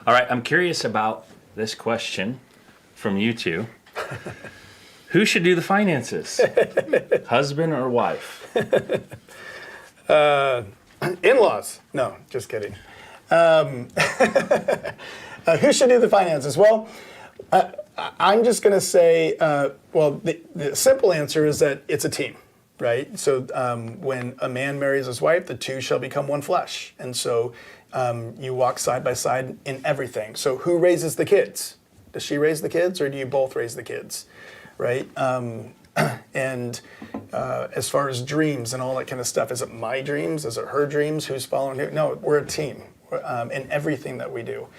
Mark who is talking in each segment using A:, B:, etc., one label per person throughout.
A: All right, I'm curious about this question from you two. Who should do the finances? Husband or wife?
B: In-laws. No, just kidding. Who should do the finances? Well, I'm just going to say, the simple answer is that it's a team, right? So when a man marries his wife, the two shall become one flesh. And so you walk side by side in everything. So who raises the kids? Does she raise the kids, or do you both raise the kids, right? And as far as dreams and all that kind of stuff, is it my dreams? Is it her dreams? Who's following who? No, we're a team in everything that we do.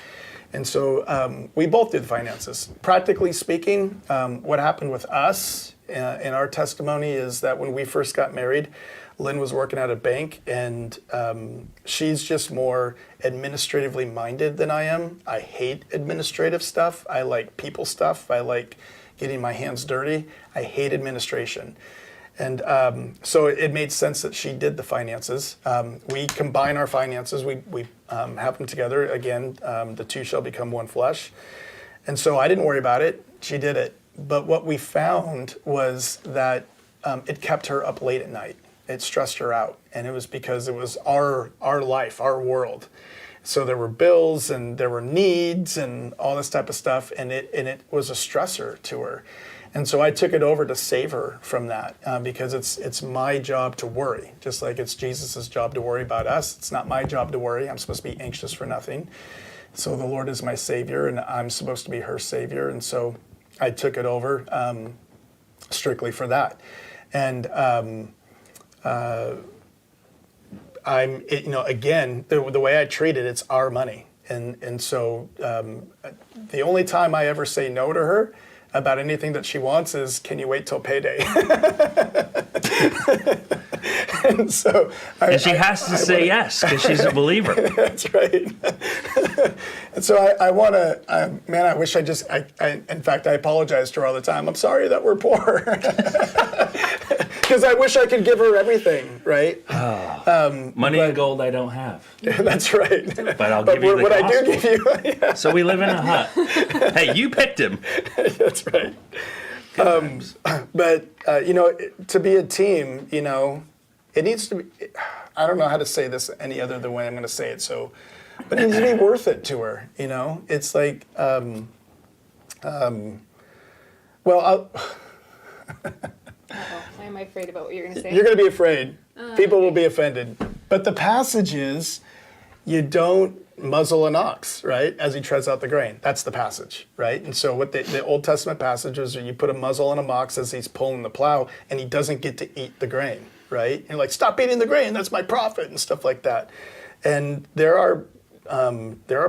B: And so we both do the finances. Practically speaking, what happened with us in our testimony is that when we first got married, Lynn was working at a bank, and she's just more administratively minded than I am. I hate administrative stuff. I like people stuff. I like getting my hands dirty. I hate administration. And so it made sense that she did the finances. We combine our finances. We have them together. Again, the two shall become one flesh. And so I didn't worry about it. She did it. But what we found was that it kept her up late at night. It stressed her out. And it was because it was our life, our world. So there were bills and there were needs and all this type of stuff. And it was a stressor to her. And so I took it over to save her from that because it's my job to worry. Just like it's Jesus' job to worry about us. It's not my job to worry. I'm supposed to be anxious for nothing. So the Lord is my Savior, and I'm supposed to be her Savior. And so I took it over strictly for that. And again, the way I treat it, it's our money. And so the only time I ever say no to her about anything that she wants is, can you wait till payday? And
A: she has to say yes, because she's a believer.
B: That's right. And so I want to, I wish in fact, I apologize to her all the time. I'm sorry that we're poor. Because I wish I could give her everything, right?
A: Money and gold I don't have.
B: That's right.
A: But I'll give you the
B: what
A: gospel.
B: I do give you. Yeah.
A: So we live in a hut. Hey, you picked him.
B: That's right. But to be a team, it needs to be, I don't know how to say this any other the way I'm going to say it, but it needs to be worth it to her, It's like,
C: Why am I afraid about what you're going to say?
B: You're going to be afraid. People will be offended. But the passage is, you don't muzzle an ox, right, as he treads out the grain. That's the passage, right? And so what the Old Testament passage is, you put a muzzle on a ox as he's pulling the plow, and he doesn't get to eat the grain, right? And you're like, stop eating the grain, that's my profit, and stuff like that. And there are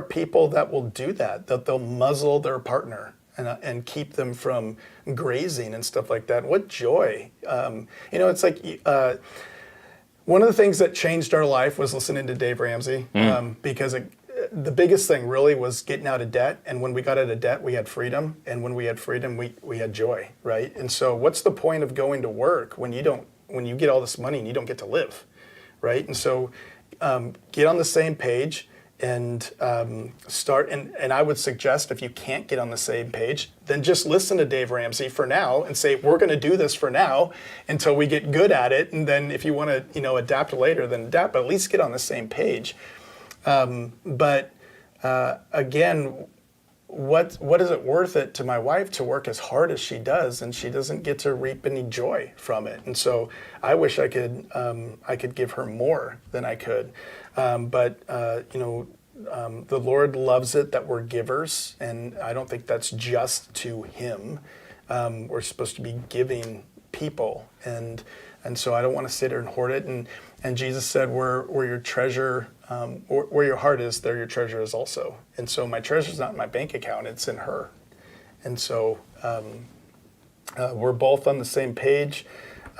B: people that will do that they'll muzzle their partner and keep them from grazing and stuff like that. What joy. It's like one of the things that changed our life was listening to Dave Ramsey because the biggest thing really was getting out of debt. And when we got out of debt, we had freedom. And when we had freedom, we had joy, right? And so what's the point of going to work when you get all this money and you don't get to live, right? And so get on the same page and start, and I would suggest if you can't get on the same page, then just listen to Dave Ramsey for now and say, we're going to do this for now until we get good at it. And then if you want to, adapt later, then adapt, but at least get on the same page. But again, what is it worth it to my wife to work as hard as she does, and she doesn't get to reap any joy from it? And so I wish I could give her more than I could. But the Lord loves it that we're givers, and I don't think that's just to Him. We're supposed to be giving people, and so I don't want to sit here and hoard it. And Jesus said, where your treasure, where your heart is, there your treasure is also. And so my treasure's not in my bank account; it's in her. And so we're both on the same page.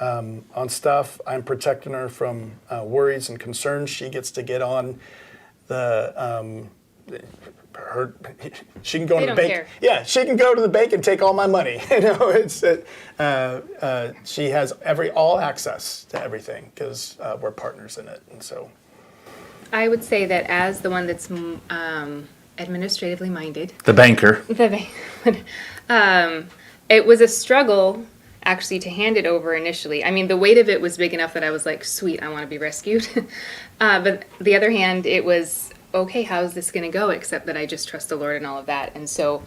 B: On stuff. I'm protecting her from worries and concerns. She gets to get on she can go to the bank.
C: Care.
B: Yeah, she can go to the bank and take all my money. She has all access to everything because we're partners in it, and so.
C: I would say that as the one that's administratively minded.
A: The banker.
C: It was a struggle actually to hand it over initially. I mean, the weight of it was big enough that I was like, sweet, I want to be rescued. But the other hand, it was, okay, how's this going to go? Except that I just trust the Lord and all of that. And so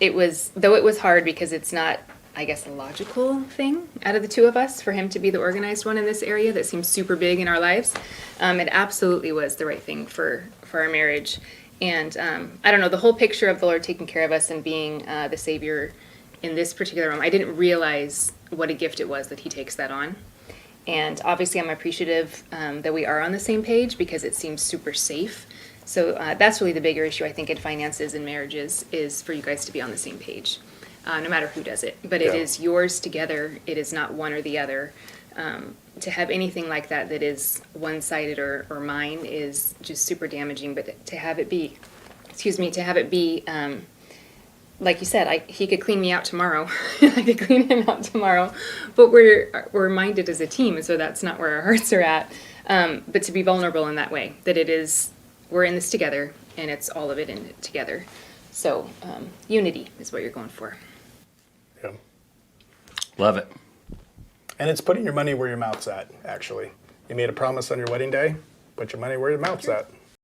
C: it was, though it was hard because it's not, I guess, a logical thing out of the two of us for him to be the organized one in this area that seems super big in our lives. It absolutely was the right thing for our marriage. And I don't know, the whole picture of the Lord taking care of us and being the Savior in this particular room, I didn't realize what a gift it was that he takes that on. And obviously I'm appreciative that we are on the same page because it seems super safe. So that's really the bigger issue, I think, in finances and marriages is for you guys to be on the same page, no matter who does it. But it is yours together. It is not one or the other. To have anything like that that is one-sided or mine is just super damaging. But to have it be, like you said, he could clean me out tomorrow. I could clean him out tomorrow. But we're minded as a team, and so that's not where our hearts are at. But to be vulnerable in that way, that it is, we're in this together, and it's all of it in it together. So unity is what you're going for.
B: Yeah.
A: Love it.
B: And it's putting your money where your mouth's at, actually. You made a promise on your wedding day, put your money where your mouth's at.